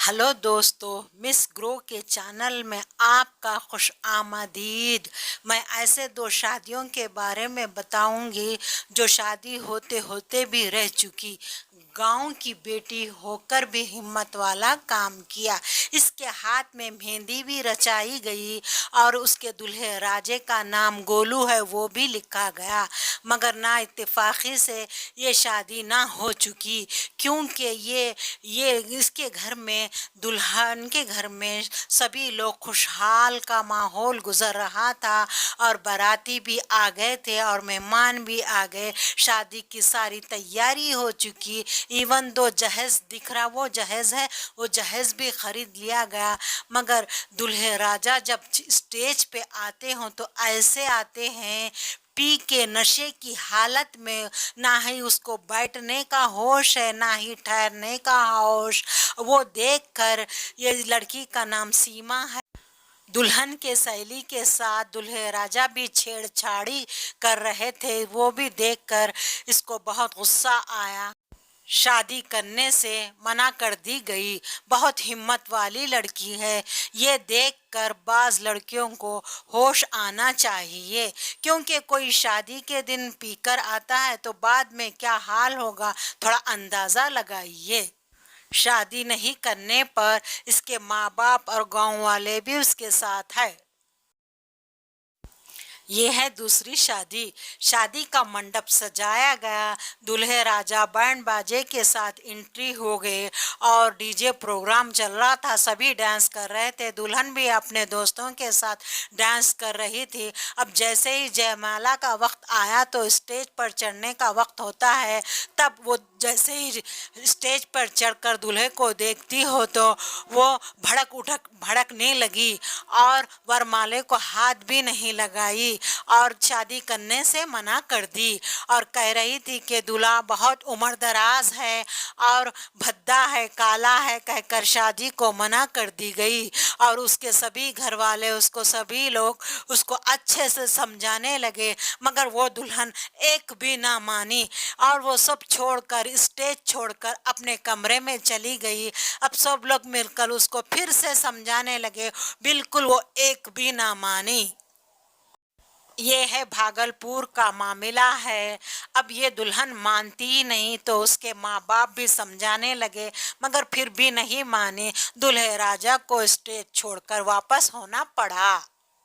Hello दोस्तों, miss grow के channel में आपका खुश आमदीद। मैं ऐसे दो शादियों के बारे में बताऊंगी जो शादी होते होते भी रह चुकी। गांव की बेटी होकर भी हिम्मत वाला काम किया। इसके हाथ में मेहंदी भी रचाई गई और उसके दूल्हे राजे का नाम गोलू है, वो भी लिखा गया। मगर ना इत्तेफाकी से ये शादी ना हो चुकी, क्योंकि ये इसके घर में, दुल्हन के घर में सभी लोग खुशहाल का माहौल गुजर रहा था और बाराती भी आ गए थे और मेहमान भी आ गए। शादी की सारी तैयारी हो चुकी। इवन दो जहेज दिख रहा, वो जहेज है, वो जहेज भी खरीद लिया गया। मगर दूल्हे राजा जब स्टेज पे आते हों तो ऐसे आते हैं पी के नशे की हालत में। ना ही उसको बैठने का होश है, ना ही ठहरने का होश। वो देखकर, ये लड़की का नाम सीमा है, दुल्हन के सहेली के साथ दूल्हे राजा भी छेड़छाड़ी कर रहे थे, वो भी देखकर इसको बहुत गुस्सा आया। शादी करने से मना कर दी गई। बहुत हिम्मत वाली लड़की है। ये देखकर बाज लड़कियों को होश आना चाहिए, क्योंकि कोई शादी के दिन पीकर आता है तो बाद में क्या हाल होगा, थोड़ा अंदाज़ा लगाइए। शादी नहीं करने पर इसके माँ बाप और गांव वाले भी उसके साथ है। ये है दूसरी शादी। शादी का मंडप सजाया गया। दूल्हे राजा बैंड बाजे के साथ एंट्री हो गए और डीजे प्रोग्राम चल रहा था। सभी डांस कर रहे थे। दुल्हन भी अपने दोस्तों के साथ डांस कर रही थी। अब जैसे ही जयमाला का वक्त आया तो स्टेज पर चढ़ने का वक्त होता है, तब वो जैसे ही स्टेज पर चढ़कर दूल्हे को देखती हो तो वो भड़कने लगी और वरमाले को हाथ भी नहीं लगाई और शादी करने से मना कर दी और कह रही थी कि दूल्हा बहुत उम्र दराज है और भद्दा है, काला है, कहकर शादी को मना कर दी गई। और उसके सभी घर वाले, उसको सभी लोग उसको अच्छे से समझाने लगे, मगर वो दुल्हन एक भी ना मानी और वो सब छोड़कर, स्टेज छोड़कर अपने कमरे में चली गई। अब सब लोग मिलकर उसको फिर से समझाने लगे, बिल्कुल वो एक भी ना मानी। ये है भागलपुर का मामला है। अब ये दुल्हन मानती ही नहीं तो उसके माँ बाप भी समझाने लगे, मगर फिर भी नहीं माने। दूल्हे राजा को स्टेज छोड़कर वापस होना पड़ा।